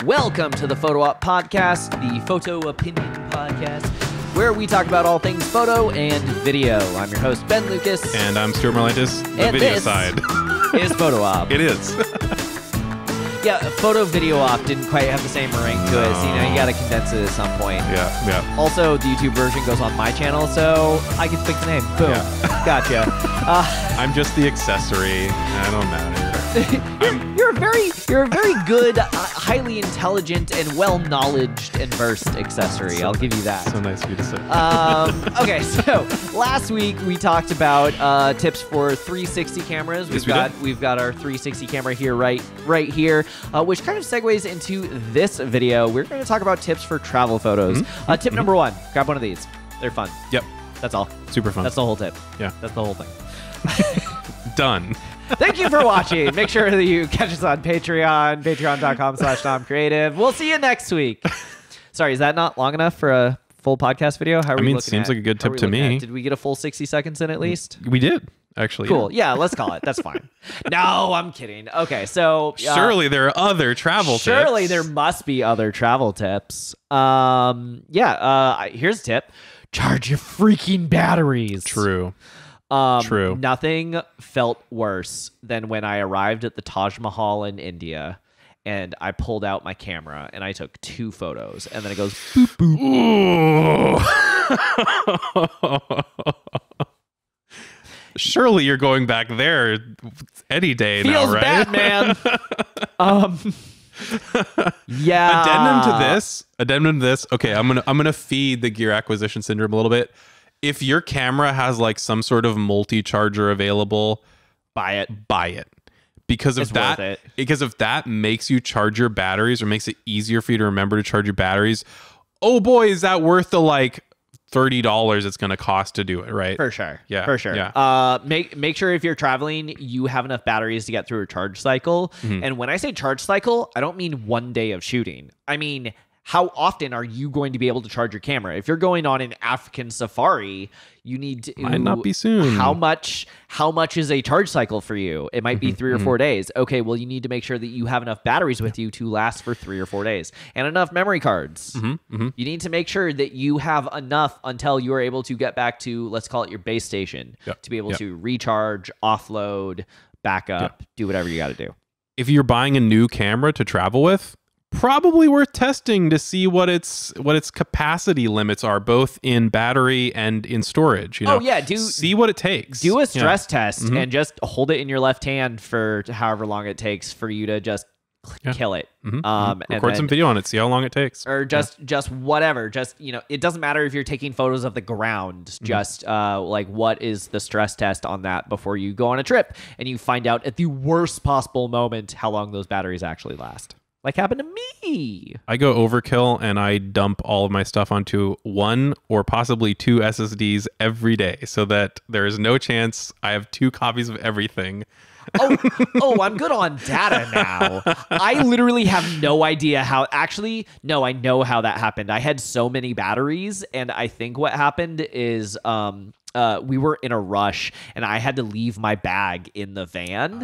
Welcome to the Photo Op Podcast, the photo opinion podcast, where we talk about all things photo and video. I'm your host, Ben Lucas. And I'm Stuart Marlantis, the and video this side. Is Photo Op. It is. Yeah, photo video op didn't quite have the same ring to it, so you got to condense it at some point. Yeah. Also, the YouTube version goes on my channel, so I can pick the name. Boom. Yeah. Gotcha. I'm just the accessory. I don't matter. You're a very good, highly intelligent, and well-knowledged and versed accessory. I'll give you that. So nice of you to say. Okay, so last week we talked about tips for 360 cameras. We've got our 360 camera here right here, which kind of segues into this video. We're going to talk about tips for travel photos. Tip number one: grab one of these. They're fun. Yep. That's all. Super fun. That's the whole tip. Yeah. That's the whole thing. Done. Thank you for watching. Make sure that you catch us on Patreon, patreon.com/NomCreative. We'll see you next week. Sorry, is that not long enough for a full podcast video? How are we looking it seems like a good tip to me. Did we get a full 60 seconds in at least? We did, actually. Cool. Yeah, let's call it. That's fine. No, I'm kidding. Okay, so... surely there are other travel tips. Surely there must be other travel tips. Here's a tip. Charge your freaking batteries. True. True. Nothing felt worse than when I arrived at the Taj Mahal in India and I pulled out my camera and I took 2 photos and then it goes boop, boop. Surely you're going back there any day now, right? Feels bad, man. Yeah. Addendum to this. Okay, I'm gonna feed the gear acquisition syndrome a little bit. If your camera has like some sort of multi-charger available, buy it. Because if that makes you charge your batteries or makes it easier for you to remember to charge your batteries, oh boy, is that worth the like $30 it's going to cost to do it, right? For sure. Yeah. For sure. Yeah. Make sure if you're traveling, you have enough batteries to get through a charge cycle. And when I say charge cycle, I don't mean one day of shooting. I mean, how often are you going to be able to charge your camera? If you're going on an African safari, you need to... Might not be soon. How much is a charge cycle for you? It might be 3 or 4 days. Okay, well, you need to make sure that you have enough batteries with you to last for 3 or 4 days. And enough memory cards. You need to make sure that you have enough until you are able to get back to, let's call it your base station, to be able to recharge, offload, back up, do whatever you got to do. If you're buying a new camera to travel with, probably worth testing to see what its capacity limits are, both in battery and in storage. You know? Oh yeah, see what it takes. Do a stress test and just hold it in your left hand for however long it takes for you to just kill it. Record some video on it. See how long it takes. Or just whatever. Just it doesn't matter if you're taking photos of the ground. Just like what is the stress test on that before you go on a trip and you find out at the worst possible moment how long those batteries actually last. Like happened to me. I go overkill and I dump all of my stuff onto 1 or possibly 2 SSDs every day so that there is no chance I have 2 copies of everything. I'm good on data now. I literally have no idea how. Actually, no, I know how that happened. I had so many batteries, and I think what happened is we were in a rush, and I had to leave my bag in the van.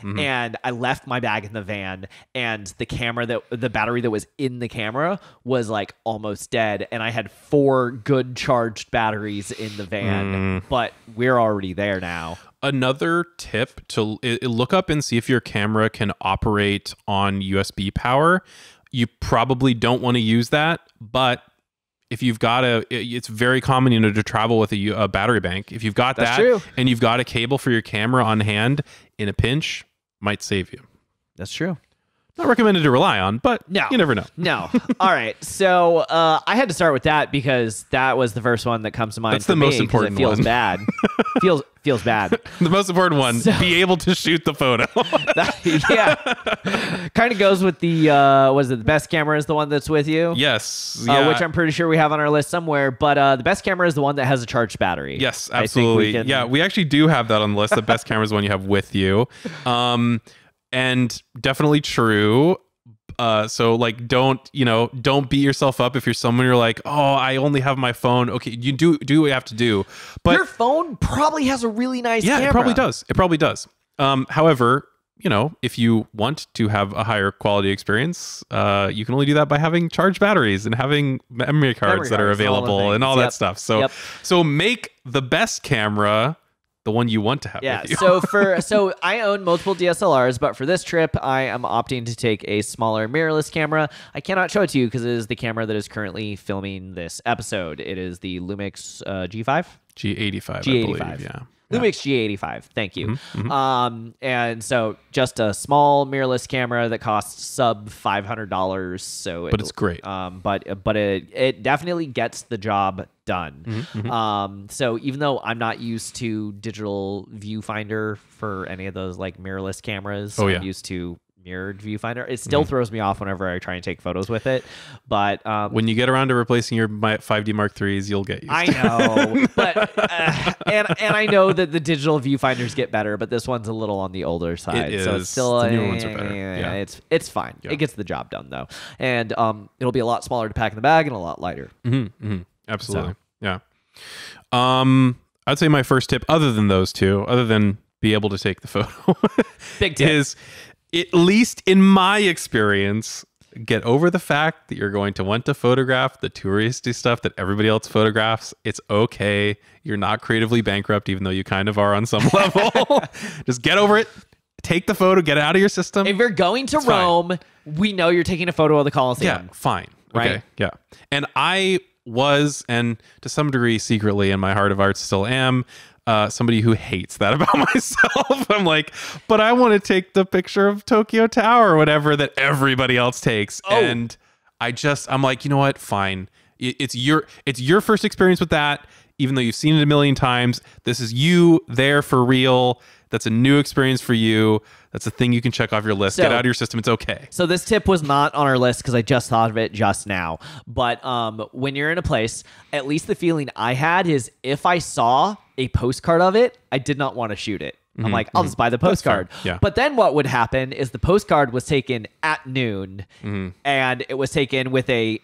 And I left my bag in the van, and the battery that was in the camera was like almost dead, and I had 4 good charged batteries in the van. But we're already there now. Another tip to look up and see if your camera can operate on USB power. You probably don't want to use that, but if you've got it's very common, to travel with a battery bank. If you've got that and you've got a cable for your camera on hand, in a pinch, might save you. That's true. Not recommended to rely on, but you never know. No. All right. So I had to start with that because that was the first one that comes to mind. That's the most important one. It feels bad. feels bad. The most important one, be able to shoot the photo. Kind of goes with the, the best camera is the one that's with you? Yes. Which I'm pretty sure we have on our list somewhere. But the best camera is the one that has a charged battery. Yes, absolutely. We actually do have that on the list. The best camera is the one you have with you. And definitely true. So like, don't beat yourself up if you're someone you're like, oh, I only have my phone. Okay, you do what you have to do. But your phone probably has a really nice camera. It probably does. However, if you want to have a higher quality experience, you can only do that by having charged batteries and having memory cards that are available and all that stuff. So make the best camera the one you want to have with you. So I own multiple DSLRs, but for this trip, I am opting to take a smaller mirrorless camera. I cannot show it to you because it is the camera that is currently filming this episode. It is the Lumix G5? G85, I believe, yeah. Lumix G85, thank you. And so just a small mirrorless camera that costs sub $500. So, but it's great. But it definitely gets the job done. So even though I'm not used to digital viewfinder for any of those like mirrorless cameras, I'm used to mirrored viewfinder. It still throws me off whenever I try and take photos with it. But when you get around to replacing your 5D Mark IIIs, you'll get used to it. I know, but and I know that the digital viewfinders get better, but this one's a little on the older side. It is. So it's still the newer ones are better. Yeah. It's fine. Yeah. It gets the job done though, and it'll be a lot smaller to pack in the bag and a lot lighter. Absolutely. So. Yeah. I'd say my first tip, other than those two, other than be able to take the photo, big tip is, at least in my experience, get over the fact that you're going to want to photograph the touristy stuff that everybody else photographs. It's okay. You're not creatively bankrupt, even though you kind of are on some level. Just get over it. Take the photo. Get it out of your system. If you're going to Rome, we know you're taking a photo of the Colosseum. Yeah, fine. Right? Okay, yeah. And I was, and to some degree secretly in my heart of hearts still am, somebody who hates that about myself. I'm like, but I want to take the picture of Tokyo Tower or whatever that everybody else takes. And I'm like, you know what? Fine. It's your first experience with that, even though you've seen it a million times. This is you there for real. That's a new experience for you. That's a thing you can check off your list. Get out of your system. It's okay. So this tip was not on our list because I just thought of it just now. But when you're in a place, at least the feeling I had is if I saw a postcard of it, I did not want to shoot it. I'm like, I'll just buy the postcard. Yeah. But then what would happen is the postcard was taken at noon, and it was taken with a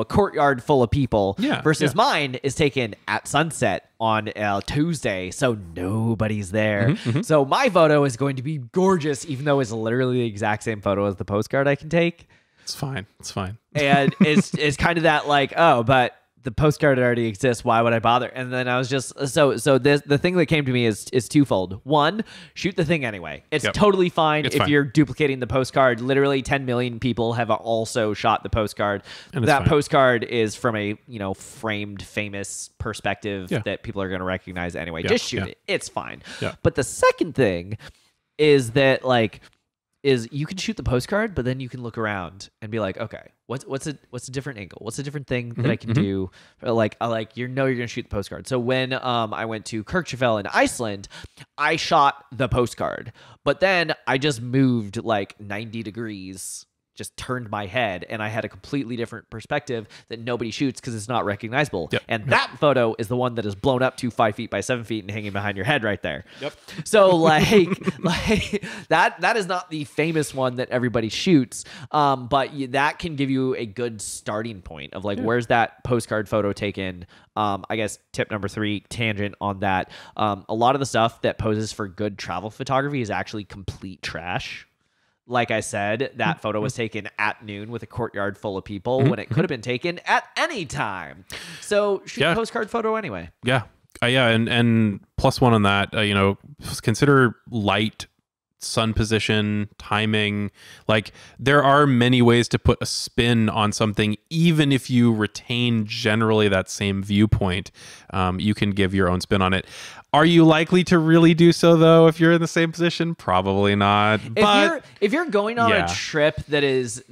courtyard full of people. Versus mine is taken at sunset on Tuesday, so nobody's there. So my photo is going to be gorgeous, even though it's literally the exact same photo as the postcard I can take. It's fine. It's fine. And it's kind of that like, oh, but the postcard already exists. Why would I bother? And then I was just the thing that came to me is twofold. One, shoot the thing anyway. It's totally fine if you're duplicating the postcard. Literally 10 million people have also shot the postcard. And that postcard is from a framed famous perspective that people are going to recognize anyway. Just shoot it. It's fine. But the second thing is that is you can shoot the postcard, but then you can look around and be like, okay, what's a different angle? What's a different thing that I can do? You're gonna shoot the postcard. So when I went to Kirkjufell in Iceland, I shot the postcard, but then I just moved 90 degrees. Just turned my head and I had a completely different perspective that nobody shoots because it's not recognizable. And that photo is the one that is blown up to 5 feet by 7 feet and hanging behind your head right there. So that is not the famous one that everybody shoots. But that can give you a good starting point of where's that postcard photo taken? I guess tip number 3, tangent on that. A lot of the stuff that poses for good travel photography is actually complete trash. Like I said, that photo was taken at noon with a courtyard full of people when it could have been taken at any time. So shoot a postcard photo anyway. And plus one on that, consider light, sun position, timing. There are many ways to put a spin on something. Even if you retain generally that same viewpoint, you can give your own spin on it. Are you likely to really do so though if you're in the same position? Probably not. If you're going on a trip that is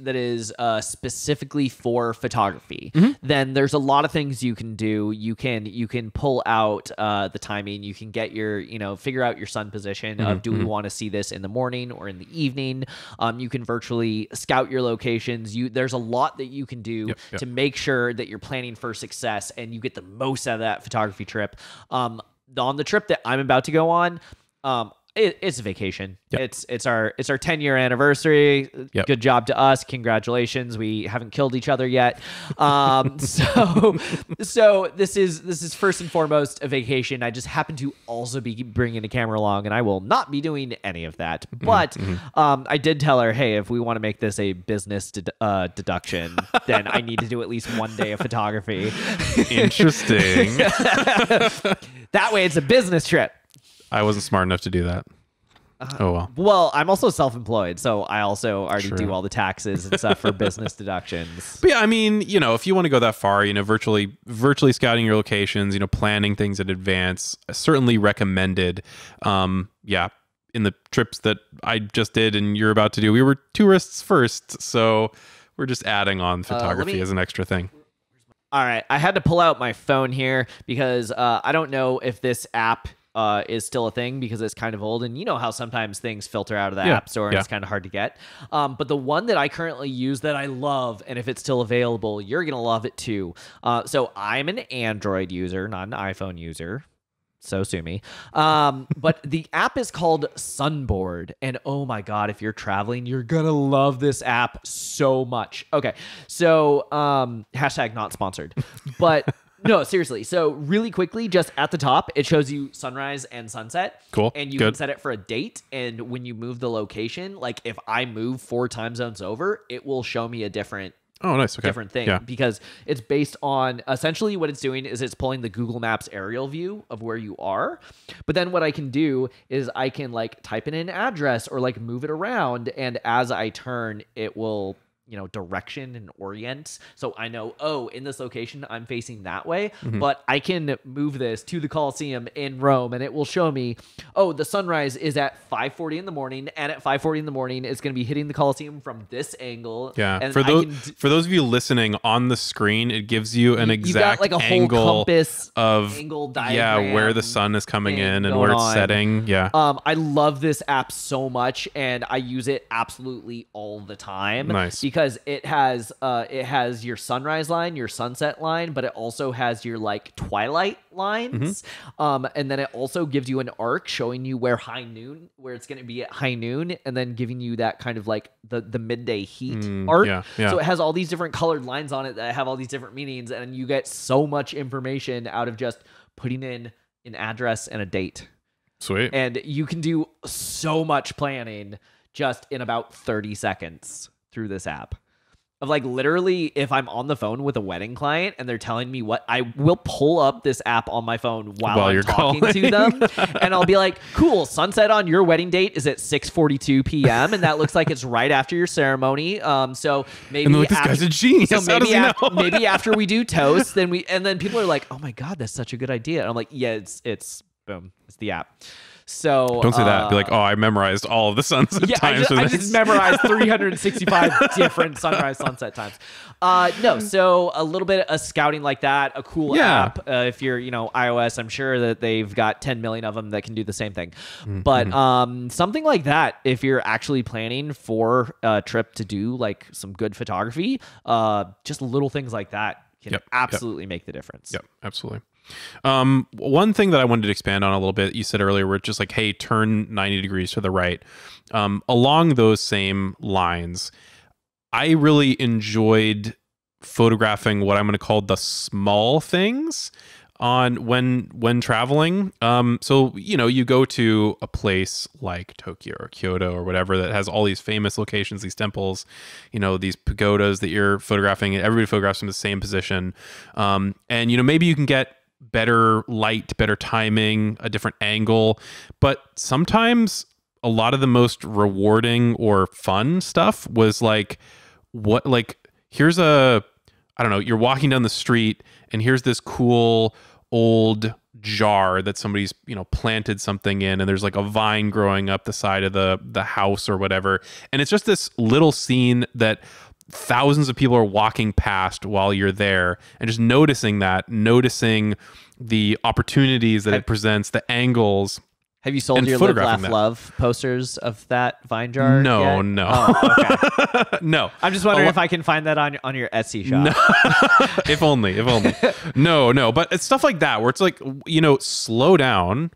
specifically for photography, then there's a lot of things you can do. You can pull out the timing. You can get figure out your sun position of do we want to see this in the morning or in the evening. You can virtually scout your locations. There's a lot that you can do to make sure that you're planning for success and you get the most out of that photography trip. On the trip that I'm about to go on, It's a vacation. Yep. It's our 10-year anniversary. Yep. Good job to us. Congratulations. We haven't killed each other yet. So this is first and foremost a vacation. I just happen to also be bringing a camera along, and I will not be doing any of that. But I did tell her, hey, if we want to make this a business deduction, then I need to do at least one day of photography. Interesting. That way, it's a business trip. I wasn't smart enough to do that. Oh, well. Well, I'm also self-employed, so I also already True. do all the taxes and stuff for business deductions. But yeah, I mean, if you want to go that far, virtually scouting your locations, planning things in advance, certainly recommended. Yeah, in the trips that I just did and you're about to do, we were tourists first, so we're just adding on photography as an extra thing. All right, I had to pull out my phone here because I don't know if this app is still a thing because it's kind of old, and you know how sometimes things filter out of the app store and it's kind of hard to get. But the one that I currently use that I love, and if it's still available, you're gonna love it too. So I'm an Android user, not an iPhone user. So sue me. But the app is called Sunboard. And oh my God, if you're traveling, you're going to love this app so much. Okay. So hashtag not sponsored. But no, seriously. So really quickly, just at the top, it shows you sunrise and sunset. Cool. And you can set it for a date. And when you move the location, like if I move 4 time zones over, it will show me a different different thing because it's based on essentially what it's doing is it's pulling the Google Maps aerial view of where you are. But then what I can do is I can like type in an address or like move it around. And as I turn, it will, direction and orient. So I know, in this location, I'm facing that way, but I can move this to the Colosseum in Rome and it will show me, the sunrise is at 5:40 in the morning. And at 5:40 in the morning, it's going to be hitting the Colosseum from this angle. Yeah. And for those of you listening on the screen, it gives you an exact like a angle whole compass of angle diagram. where the sun is coming in and where it's setting. Yeah. I love this app so much and I use it absolutely all the time. Nice. Because it has your sunrise line, your sunset line, but it also has your like twilight lines. And then it also gives you an arc showing you where it's going to be at high noon, and then giving you that kind of like the midday heat arc. Yeah. So it has all these different colored lines on it that have all these different meanings, and you get so much information out of just putting in an address and a date. Sweet. And you can do so much planning just in about 30 seconds through this app. Of like literally, if I'm on the phone with a wedding client and they're telling me what, I will pull up this app on my phone while I'm talking to them, and I'll be like, "Cool, sunset on your wedding date is at 6:42 p.m. and that looks like it's right after your ceremony. So maybe and like, this guy's a genius. So How does he know? Maybe after we do toast, then people are like, "Oh my God, that's such a good idea." And I'm like, "Yeah, it's boom, it's the app." So don't say that. Be like, I memorized all of the sunset times. I just memorized 365 different sunrise sunset times. No, so a little bit of scouting like that, a cool app. If you're, iOS, I'm sure that they've got 10 million of them that can do the same thing. But something like that, if you're actually planning for a trip to do like some good photography, just little things like that can absolutely make the difference. Yep, absolutely. One thing that I wanted to expand on a little bit, you said earlier, where it's just like, hey, turn 90 degrees to the right. Along those same lines, I really enjoyed photographing what I'm going to call the small things on when traveling. So, you go to a place like Tokyo or Kyoto or whatever that has all these famous locations, these temples, these pagodas that you're photographing, and everybody photographs from the same position. And, maybe you can get better light, better timing, a different angle. But sometimes a lot of the most rewarding or fun stuff was like, here's I don't know, you're walking down the street and here's this cool old jar that somebody's, planted something in, and there's like a vine growing up the side of the house or whatever. And it's just this little scene that thousands of people are walking past while you're there, and just noticing the opportunities that it presents, the angles. Have you sold your Live, Laugh, Love posters of that vine jar? No, yet? no. Oh, okay. No. I'm just wondering if I can find that on your Etsy shop. No. If only. No. But it's stuff like that where it's like, slow down,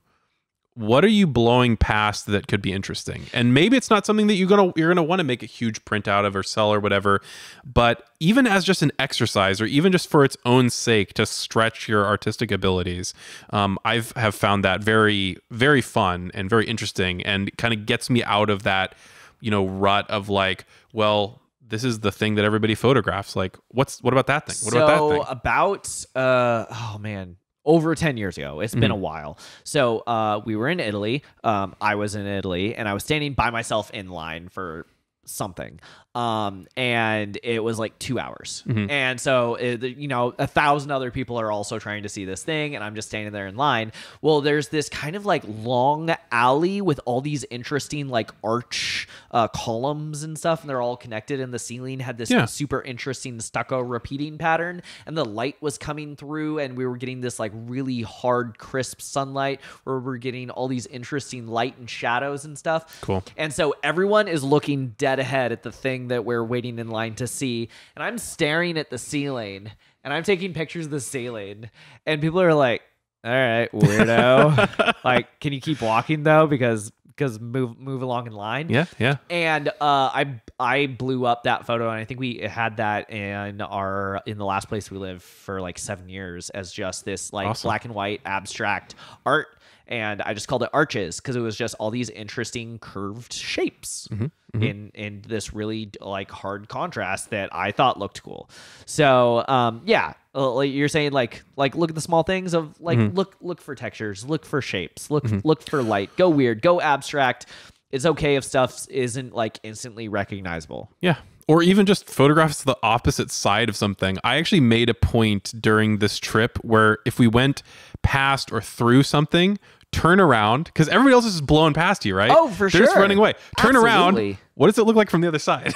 what are you blowing past that could be interesting? And maybe it's not something that you're gonna want to make a huge print out of or sell or whatever, but even as just an exercise or even just for its own sake to stretch your artistic abilities, have found that very, very fun and very interesting, and kind of gets me out of that, rut of like, well, this is the thing that everybody photographs. Like, what about that thing? What about that thing? Oh man, over 10 years ago. It's been a while. So we were in Italy. I was in Italy, and I was standing by myself in line for something. And it was like 2 hours. And so, 1,000 other people are also trying to see this thing, and I'm just standing there in line. Well, there's this kind of like long alley with all these interesting like arch columns and stuff, and they're all connected, and the ceiling had this super interesting stucco repeating pattern, and the light was coming through, and we were getting this like really hard, crisp sunlight where we're getting all these interesting light and shadows and stuff. Cool. And so everyone is looking dead ahead at the thing that we're waiting in line to see, and I'm staring at the ceiling, and I'm taking pictures of the ceiling, and people are like, all right, weirdo. Like, can you keep walking though, because move along in line. Yeah. And I blew up that photo, and I think we had that in the last place we lived for like 7 years as just this like awesome. Black and white abstract art. And I just called it Arches because it was just all these interesting curved shapes in this really like hard contrast that I thought looked cool. So like you're saying, like look at the small things of like look for textures, look for shapes, look for light, go weird, go abstract. It's okay if stuff isn't like instantly recognizable. Yeah. Or even just photographs the opposite side of something. I actually made a point during this trip where if we went past or through something, turn around, because everybody else is just blowing past you, right? Oh, for They're just sure. running away. Turn Absolutely. around. What does it look like from the other side?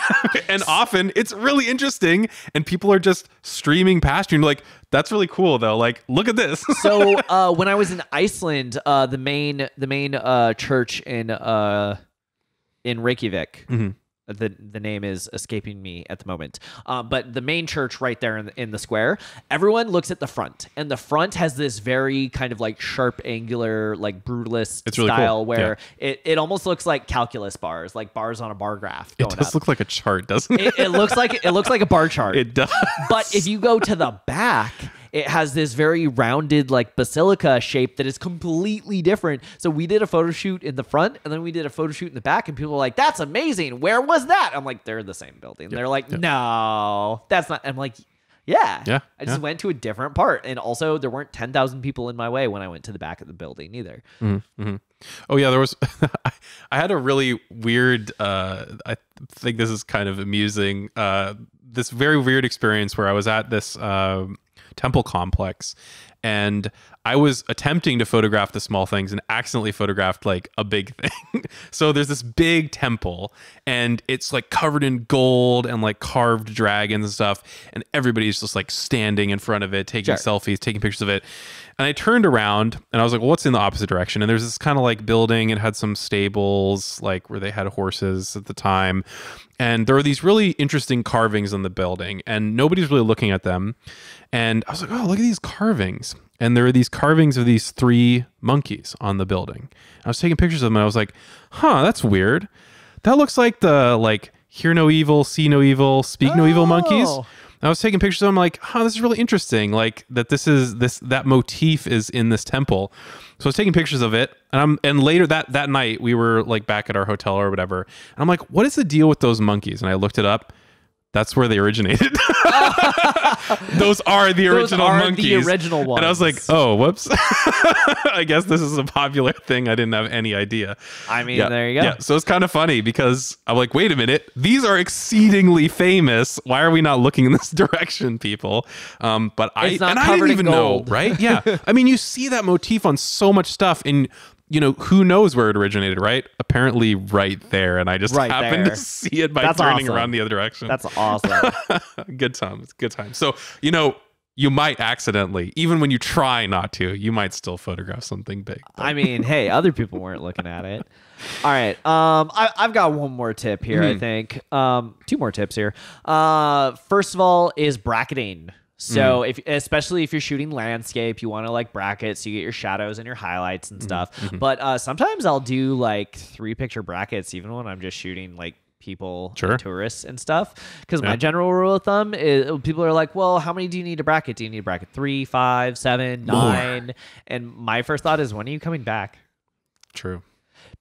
And often it's really interesting, and people are just streaming past you. And you're like, that's really cool, though. Like, look at this. So when I was in Iceland, the main church in Reykjavik. The name is escaping me at the moment. But the main church right there in the square, everyone looks at the front, and the front has this very kind of like sharp, angular, like brutalist It's really style cool. where it almost looks like calculus bars, like bars on a bar graph. It does look like a chart, doesn't it? It looks like a bar chart. It does. But if you go to the back, it has this very rounded like basilica shape that is completely different. So we did a photo shoot in the front, and then we did a photo shoot in the back, and people were like, that's amazing. Where was that? I'm like, they're the same building. They're like, no, that's not. I'm like, yeah. I just went to a different part. And also there weren't 10,000 people in my way when I went to the back of the building either. Oh yeah, there was, I had a really weird, I think this is kind of amusing, this very weird experience where I was at this temple complex, and I was attempting to photograph the small things and accidentally photographed like a big thing. So there's this big temple, and it's like covered in gold and like carved dragons and stuff, and everybody's just like standing in front of it, taking selfies, taking pictures of it. And I turned around and I was like, well, what's in the opposite direction? And there's this kind of like building. It had some stables, like where they had horses at the time. And there were these really interesting carvings in the building, and nobody's really looking at them. And I was like, oh, look at these carvings. And there were these carvings of these 3 monkeys on the building. I was taking pictures of them, and I was like, huh, that's weird. That looks like the like hear no evil, see no evil, speak no evil monkeys. I was taking pictures of them, like, huh, this is really interesting. Like that motif is in this temple. So I was taking pictures of it, and later that night we were like back at our hotel or whatever, and I'm like, what is the deal with those monkeys? And I looked it up. That's where they originated. Those are the original monkeys. The original ones. And I was like, oh, whoops. I guess this is a popular thing. I didn't have any idea. I mean, there you go. Yeah. So it's kind of funny because I'm like, wait a minute. These are exceedingly famous. Why are we not looking in this direction, people? But I didn't even know, right? Yeah. I mean, you see that motif on so much stuff, and who knows where it originated, right? Apparently right there. And I just happened to see it by turning around the other direction. That's awesome. Good time. So, you might accidentally, even when you try not to, you might still photograph something big. I mean, hey, other people weren't looking at it. All right. I've got one more tip here, I think. 2 more tips here. First of all is bracketing. So especially if you're shooting landscape, you want to like bracket so you get your shadows and your highlights and stuff. But sometimes I'll do like 3-picture brackets even when I'm just shooting like people, and tourists and stuff. Because my general rule of thumb is people are like, well, how many do you need to bracket? Do you need to bracket 3, 5, 7, 9? More. And my first thought is, when are you coming back? True.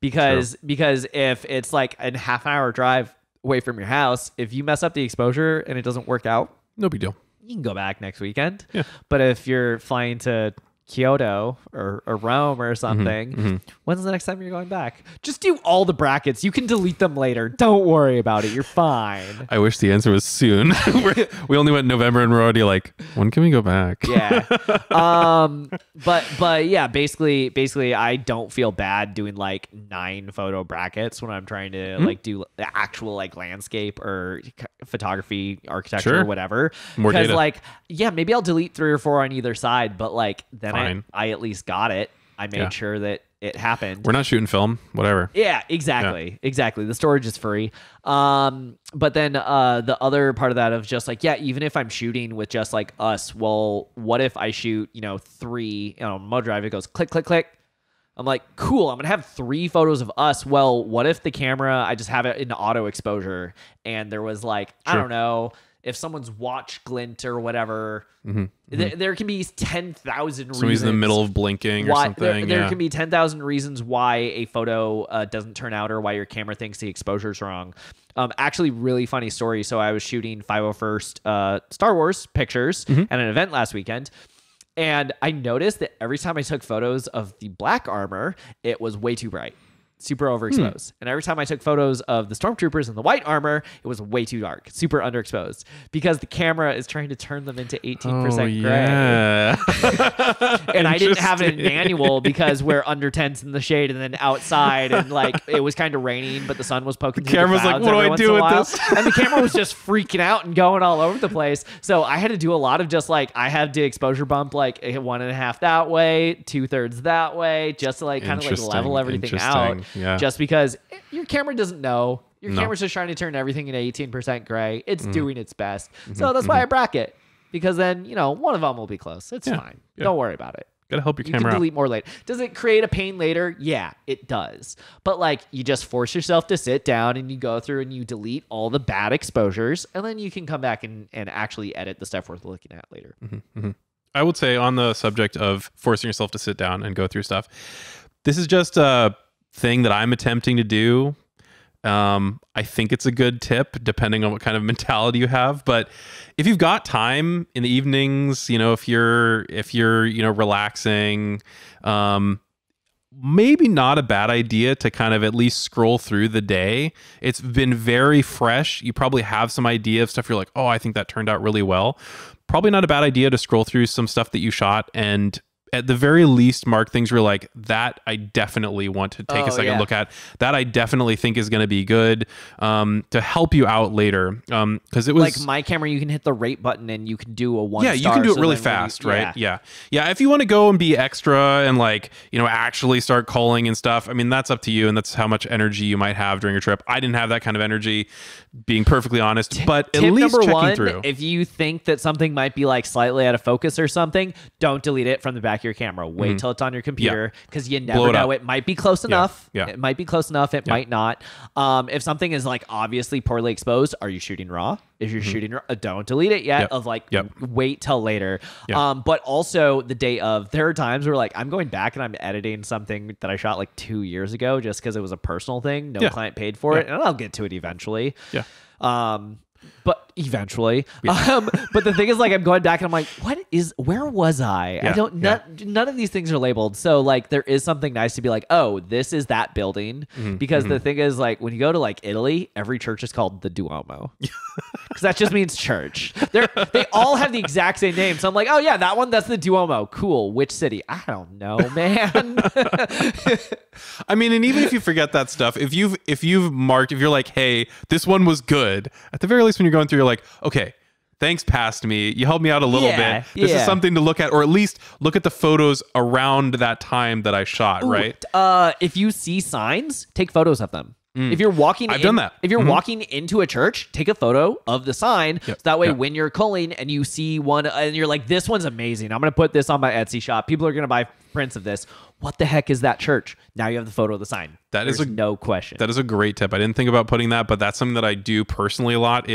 Because if it's like a half-hour drive away from your house, if you mess up the exposure and it doesn't work out, no big deal. You can go back next weekend. Yeah. But if you're flying to Kyoto or Rome or something, when's the next time you're going back? Just do all the brackets. You can delete them later. Don't worry about it. You're fine. I wish the answer was soon. We only went in November and we're already like, when can we go back? Yeah. But yeah, basically I don't feel bad doing like 9 photo brackets when I'm trying to like do the actual like landscape or photography, architecture, or whatever. More data. Like, yeah, maybe I'll delete 3 or 4 on either side, but like then I at least got it. I made sure that it happened. We're not shooting film, whatever. Yeah, exactly. Exactly. The storage is free. But then the other part of that of just like, yeah, even if I'm shooting with just like us, well, what if I shoot, 3, Moto Drive, it goes click, click, click. I'm like, cool, I'm going to have 3 photos of us. Well, what if the camera, I just have it in auto exposure and there was like, I don't know, if someone's watch glint or whatever, there can be 10,000 reasons. Somebody's in the middle of blinking or something. There can be 10,000 reasons why a photo doesn't turn out or why your camera thinks the exposure's wrong. Actually, really funny story. So I was shooting 501st Star Wars pictures at an event last weekend. And I noticed that every time I took photos of the black armor, it was way too bright. Super overexposed. And every time I took photos of the stormtroopers in the white armor, it was way too dark, super underexposed, because the camera is trying to turn them into 18% gray. And I didn't have it in manual because we're under tents in the shade and then outside, and like it was kind of raining, but the sun was poking through the clouds. Camera's like, what do I do with this? And the camera was just freaking out and going all over the place. So I had to do a lot of just like, I had the exposure bump like 1.5 that way, 2/3 that way, just to like kind of like level everything out. Yeah. Just because your camera doesn't know. Your camera's just trying to turn everything into 18% gray. It's doing its best. So that's why I bracket. Because then, one of them will be close. It's fine. Yeah. Don't worry about it. Gotta help your camera out. You can delete out. more later. Does it create a pain later? Yeah, it does. But like, you just force yourself to sit down and you go through and you delete all the bad exposures. And then you can come back and actually edit the stuff worth looking at later. I would say, on the subject of forcing yourself to sit down and go through stuff, this is just a thing that I'm attempting to do. I think it's a good tip depending on what kind of mentality you have, but if you've got time in the evenings, if you're relaxing, maybe not a bad idea to kind of at least scroll through the day. It's been very fresh. You probably have some idea of stuff you're like, oh, I think that turned out really well. Probably not a bad idea to scroll through some stuff that you shot and at the very least mark things where like, that I definitely want to take a second look at. That I definitely think is going to be good to help you out later. Because it was like my camera, you can hit the rate button and you can do a 1 star. Yeah, you can do it really fast, right? Yeah. If you want to go and be extra and like, actually start calling and stuff, I mean, that's up to you, and that's how much energy you might have during your trip. I didn't have that kind of energy, being perfectly honest, but at least checking through. If you think that something might be like slightly out of focus or something, don't delete it from the back of your camera. Wait till it's on your computer, because you never know. It might be close enough. It might be close enough. It might not. If something is like obviously poorly exposed, are you shooting raw? If you're shooting raw, don't delete it yet. Wait till later. But also the day of, there are times where like I'm going back and I'm editing something that I shot like 2 years ago just because it was a personal thing. No client paid for it, and I'll get to it eventually. But eventually, but the thing is, like, I'm going back and I'm like, where was I? I don't, none of these things are labeled. So like, there is something nice to be like, oh, this is that building. Because the thing is, like, when you go to like Italy, every church is called the Duomo. Because that just means church. They all have the exact same name. So I'm like, oh yeah, that one, that's the Duomo. Cool. Which city? I don't know, man. I mean, and even if you forget that stuff, if you've marked, if you're like, hey, this one was good, at the very least, when you're going through, you're like, okay, thanks, past me. You helped me out a little bit. This is something to look at, or at least look at the photos around that time that I shot, right? If you see signs, take photos of them. If you're walking, I've done that. If you're walking into a church, take a photo of the sign. Yep. So that way, when you're culling and you see one, and you're like, "This one's amazing. I'm gonna put this on my Etsy shop. People are gonna buy prints of this." What the heck is that church? Now you have the photo of the sign. There's no question. That is a great tip. I didn't think about putting that, but that's something that I do personally a lot.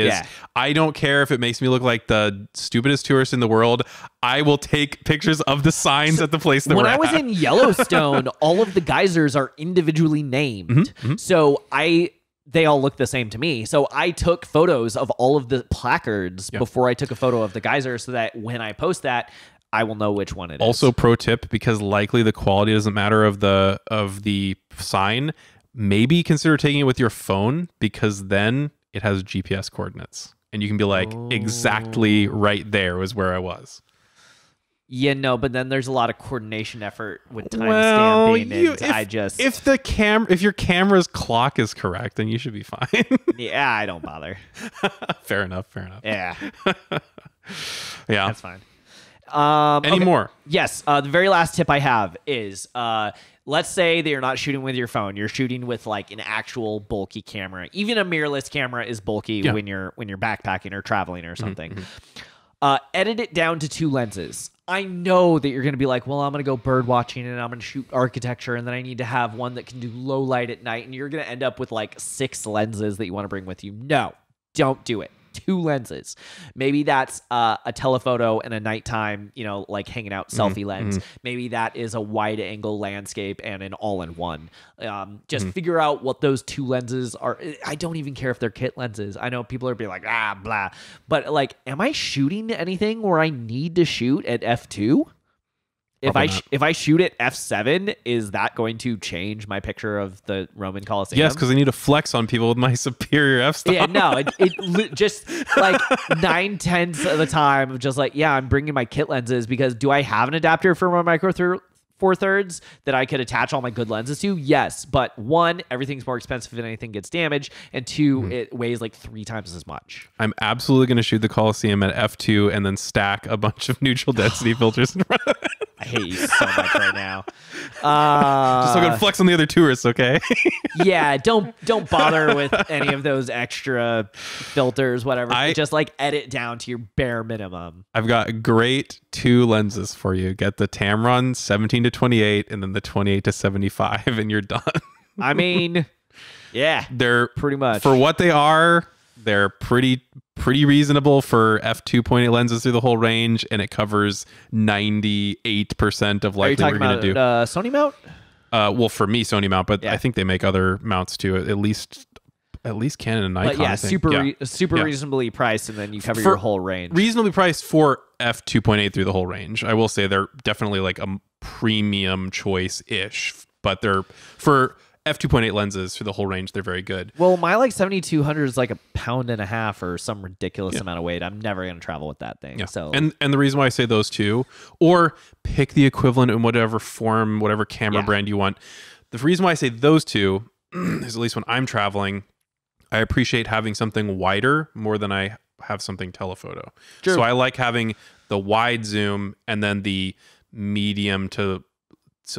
I don't care if it makes me look like the stupidest tourist in the world. I will take pictures of the signs at the place that we're at. When I was in Yellowstone, all of the geysers are individually named. So they all look the same to me. So I took photos of all of the placards before I took a photo of the geyser, so that when I post that, I will know which one it is. Also, pro tip, because likely the quality doesn't matter of the sign, maybe consider taking it with your phone, because then it has GPS coordinates. And you can be like, exactly right there was where I was. Yeah, no, but then there's a lot of coordination effort with timestamping, if your camera's clock is correct, then you should be fine. Yeah, I don't bother. Fair enough. Yeah. Yeah. That's fine. Any more? Yes. The very last tip I have is, let's say that you're not shooting with your phone. You're shooting with like an actual bulky camera. Even a mirrorless camera is bulky when you're backpacking or traveling or something. Edit it down to 2 lenses. I know that you're going to be like, well, I'm going to go bird watching and I'm going to shoot architecture, and then I need to have one that can do low light at night, and you're going to end up with like 6 lenses that you want to bring with you. No, don't do it. 2 lenses. Maybe that's a telephoto and a nighttime, like hanging out selfie lens. Maybe that is a wide angle landscape and an all-in-one. Just figure out what those 2 lenses are. I don't even care if they're kit lenses. I know people are being like, blah. But like, am I shooting anything where I need to shoot at f2? If I shoot at f7, is that going to change my picture of the Roman Colosseum? Yes, because I need to flex on people with my superior f-stop. Yeah, no, it just like 9/10 of the time of just like, yeah, I'm bringing my kit lenses, because do I have an adapter for my Micro Four Thirds that I could attach all my good lenses to? Yes, but 1, everything's more expensive if anything gets damaged, and 2, it weighs like 3 times as much. I'm absolutely going to shoot the Colosseum at f2 and then stack a bunch of neutral density filters in front of it. I hate you so much right now. Just so I can flex on the other tourists, okay? Yeah, don't bother with any of those extra filters, whatever. Just like edit down to your bare minimum. I've got great 2 lenses for you. Get the Tamron 17-28 and then the 28-75, and you're done. I mean, yeah, they're pretty much for what they are. They're pretty reasonable for f2.8 lenses through the whole range, and it covers 98% of likely what you're going to do. Sony mount? Well, for me, Sony mount, but I think they make other mounts too. At least Canon and Nikon. But super reasonably priced, and then you cover your whole range. Reasonably priced for f2.8 through the whole range. I will say they're definitely like a premium choice-ish, but they're for f2.8 lenses through the whole range, they're very good. Well, my like 7200 is like 1.5 pounds or some ridiculous amount of weight. I'm never going to travel with that thing. So and the reason why I say those 2, or pick the equivalent in whatever form, whatever camera brand you want. The reason why I say those 2 is, at least when I'm traveling, I appreciate having something wider more than I have something telephoto. True. So I like having the wide zoom and then the medium to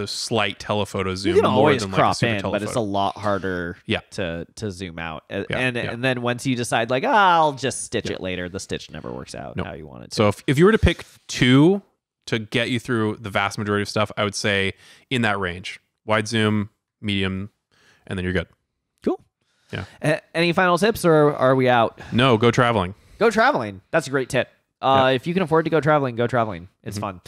slight telephoto zoom. You can always than crop like a super in, telephoto. but it's a lot harder to zoom out. And then once you decide like, I'll just stitch it later, the stitch never works out how you want it to. So if you were to pick 2 to get you through the vast majority of stuff, I would say in that range. Wide zoom, medium, and then you're good. Cool. Yeah. Any final tips, or are we out? No, go traveling. Go traveling. That's a great tip. If you can afford to go traveling, go traveling. It's fun.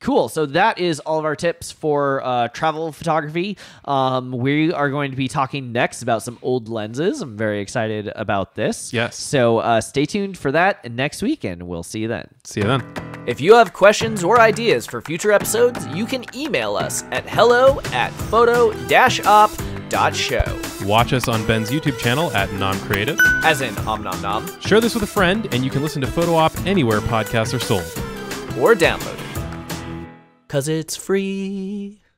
Cool. So that is all of our tips for travel photography. We are going to be talking next about some old lenses. I'm very excited about this. Yes. So stay tuned for that next week, and we'll see you then. See you then. If you have questions or ideas for future episodes, you can email us at hello@photo-op.show. Watch us on Ben's YouTube channel at NomCreative. As in nom. Share this with a friend, and you can listen to Photo Op anywhere podcasts are sold. Or download it. 'Cause it's free.